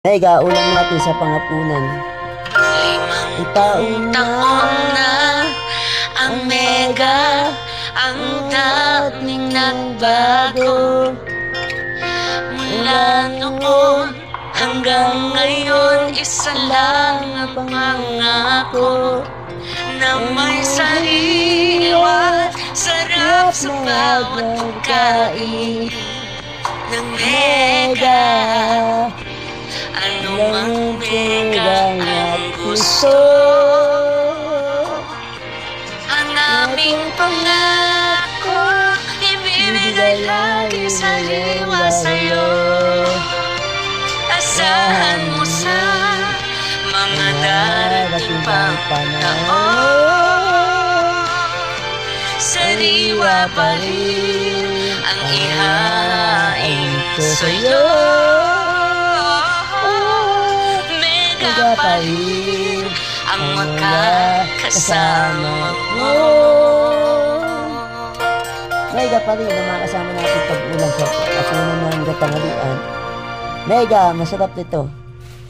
Mega, ulam natin sa pangapunan. 5 taon na ang Mega, ang dating nagbago. Mula noon hanggang ngayon, isa lang ang pangako, na may sariwa, sarap sa bawat pagkain ng Mega. Ano mang Mega ang gusto, ang aming pangako, ibibigay lagi sariwa sa'yo. Asahan mo sa mga darating pang panahon, sariwa pa rin ang ihain ko sa'yo. Mega pa rin ang makakasama mo. Mega pa rin ang makasama natin pag-ulam sa kapunan ng tanghalian. Mega, masarap nito.